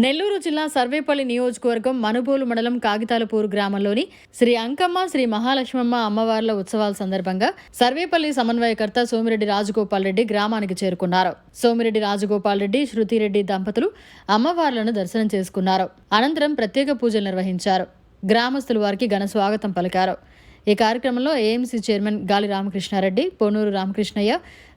నెల్లూరు జిల్లా సర్వేపల్లి నియోజకవర్గం మనుబోలు మండలం కాగితాలపూరు గ్రామంలోని శ్రీ అంకమ్మ శ్రీ మహాలక్ష్మమ్మ అమ్మవార్ల ఉత్సవాల సందర్భంగా సర్వేపల్లి సమన్వయకర్త సోమిరెడ్డి రాజగోపాల్ రెడ్డి గ్రామానికి చేరుకున్నారు. సోమిరెడ్డి రాజగోపాల్ రెడ్డి, శృతిరెడ్డి దంపతులు అమ్మవార్లను దర్శనం చేసుకున్నారు. అనంతరం ప్రత్యేక పూజలు నిర్వహించారు. గ్రామస్తులు వారికి ఘన స్వాగతం పలికారు. ఈ కార్యక్రమంలో ఏఎంసీ చైర్మన్ గాలి రామకృష్ణారెడ్డి, పొన్నూరు రామకృష్ణయ్య,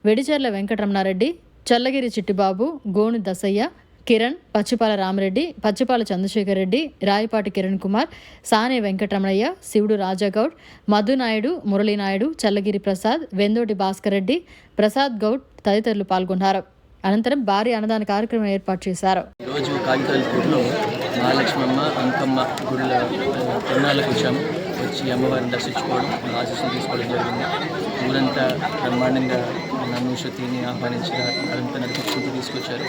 వెడిచెర్ల వెంకటరమణారెడ్డి, చల్లగిరి చిట్టిబాబు, గోను దసయ్య, కిరణ్, పచ్చిపాల రామరెడ్డి, పచ్చిపాల చంద్రశేఖర్ రెడ్డి, రాయపాటి కిరణ్ కుమార్, సానే వెంకటరమణయ్య, శివుడు రాజాగౌడ్, మధునాయుడు, మురళీనాయుడు, చల్లగిరి ప్రసాద్, వెందోటి భాస్కర్ రెడ్డి, ప్రసాద్ గౌడ్ తదితరులు పాల్గొన్నారు. అనంతరం భారీ అన్నదాన కార్యక్రమం ఏర్పాటు చేశారు. రోజు కాగితాలపూర్లో మహాలక్ష్మమ్మ అంకమ్మ గుడిల తిరునాళ్ళకు వచ్చి అమ్మవారిని దర్శించుకోవడం, ఆశీస్సులు తీసుకోవడం జరిగింది. ఊరంతా బ్రహ్మాండంగా నన్ను శృతిని ఆహ్వానించిన అదంతా నడిపించుకుంటూ తీసుకొచ్చారు.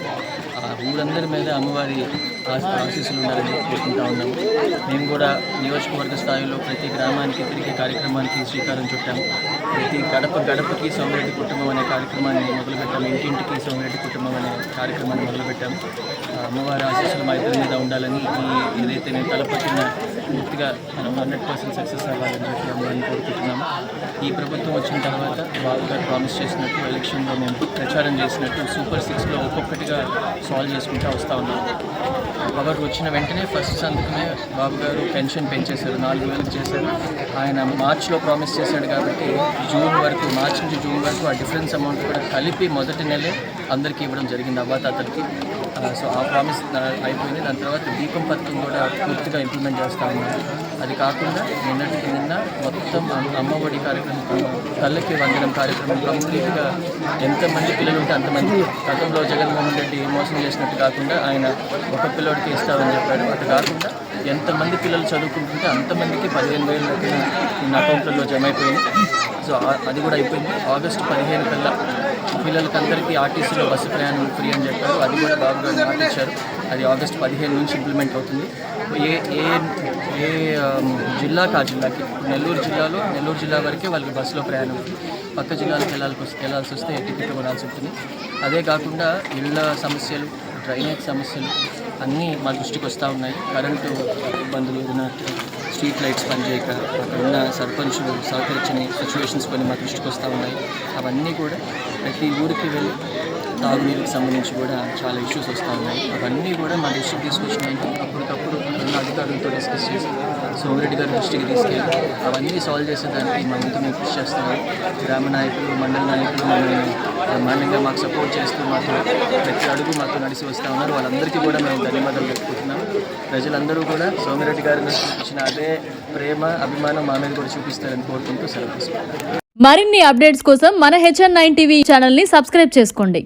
ఆ ఊరందరి మీద అమ్మవారి ఆశీస్సులు ఉండాలని కోరుకుంటా ఉన్నాము. మేము కూడా నియోజకవర్గ స్థాయిలో ప్రతి గ్రామానికి తిరిగే కార్యక్రమానికి శ్రీకారం చుట్టాము. ప్రతి గడపకి సోమిరెడ్డి కుటుంబం అనే కార్యక్రమాన్ని మొదలుపెట్టాము. ఇంటింటికి సోమిరెడ్డి కుటుంబం అనే కార్యక్రమాన్ని మొదలుపెట్టాము. అమ్మవారి ఆశీస్సులు మా ఇద్దరి మీద ఉండాలని, ఏదైతే నేను తలపట్టిన పూర్తిగా మనం 100% సక్సెస్ అవ్వాలని చెప్పి అమ్మవారిని కోరుకుంటున్నాము. ఈ ప్రభుత్వం వచ్చిన తర్వాత బాబు గారు ప్రామిస్ చేసినట్టు, ఎలక్షన్లో మేము ప్రచారం చేసినట్టు సూపర్ 6లో ఒక్కొక్కటిగా సాల్వ్ చేసుకుంటూ వస్తూ ఉన్నాము. పవర్ వచ్చిన వెంటనే ఫస్ట్ సంతకమే బాబు గారు పెన్షన్ పెంచేశారు, 4,000 చేశారు. ఆయన మార్చ్లో ప్రామిస్ చేశాడు కాబట్టి మార్చ్ నుంచి జూన్ వరకు ఆ డిఫరెన్స్ అమౌంట్ కూడా కలిపి మొదటి నెలే అందరికీ ఇవ్వడం జరిగింది, అవ్వాతాతలకి. సో ఆ ప్రామిస్ అయిపోయింది. దాని తర్వాత దీపం పథకం కూడా పూర్తిగా ఇంప్లిమెంట్ చేస్తూ ఉన్నాం. అది కాకుండా నిన్నటికి నిన్న మొత్తం అమ్మఒడి కార్యక్రమం, తల్లికి వందనం కార్యక్రమం కంప్లీట్గా ఎంతమంది పిల్లలు ఉంటే అంతమంది. గతంలో జగన్మోహన్ రెడ్డి మోసం చేసినట్టు కాకుండా ఆయన ఒక పిల్లోడికి ఇస్తామని చెప్పాడు. అటు కాకుండా ఎంతమంది పిల్లలు చదువుకుంటుంటే అంతమందికి 15,000 నా అకౌంట్లలో జమ అయిపోయింది. సో అది కూడా అయిపోయింది. ఆగస్టు 15 కల్లా పిల్లలకందరికీ ఆర్టీసీలో బస్సు ప్రయాణం ఫ్రీ అని చెప్పారు. అది కూడా బాబు గారు మాటిచ్చారు. అది ఆగస్టు 15 నుంచి ఇంప్లిమెంట్ అవుతుంది. ఏ జిల్లాకి ఆ జిల్లాకి, నెల్లూరు జిల్లా వరకే వాళ్ళకి బస్సులో ప్రయాణం, పక్క జిల్లాలకు వెళ్ళాల్సి వస్తే టికెట్ కొనాల్సి ఉంటుంది. అదే కాకుండా ఇళ్ళ సమస్యలు, డ్రైనేజ్ సమస్యలు అన్నీ మా దృష్టికి వస్తూ ఉన్నాయి. కరెంటు ఇబ్బందులు, ఏదైనా స్ట్రీట్ లైట్స్ పనిచేయక అక్కడ ఉన్న సర్పంచులు సహకరించని సిచ్యువేషన్స్ కొన్ని మా దృష్టికి వస్తూ ఉన్నాయి. అవన్నీ కూడా ప్రతి ఊరికి వెళ్ళి తాగునీరుకి సంబంధించి కూడా చాలా ఇష్యూస్ వస్తూ ఉన్నాయి. అవన్నీ కూడా మా దృష్టికి తీసుకొచ్చినాయి. అప్పటికప్పుడు ఉన్న అధికారులతో డిస్కస్ చేసి సోమిరెడ్డి గారి దృష్టికి తీసుకెళ్ళి అవన్నీ సాల్వ్ చేసేదానికి మా ఇంటి మేము కృషి చేస్తున్నాం. గ్రామ నాయకులు, మండల నాయకులు బ్రహ్మాండంగా మాకు సపోర్ట్ చేస్తూ మాతో ప్రతి అడుగు మాతో నడిచి వస్తూ ఉన్నారు. వాళ్ళందరికీ కూడా మేము ధన్యవాదాలు చెప్పుకుంటున్నాం. ప్రజలందరూ కూడా సోమిరెడ్డి గారిని ఇచ్చిన అదే ప్రేమ, అభిమానం మా మీద కూడా చూపిస్తారని కోరుకుంటూ సెలవు తీసుకుంటాం. మరిన్ని అప్డేట్స్ కోసం మన HN9 టీవీ ఛానల్ని సబ్స్క్రైబ్ చేసుకోండి.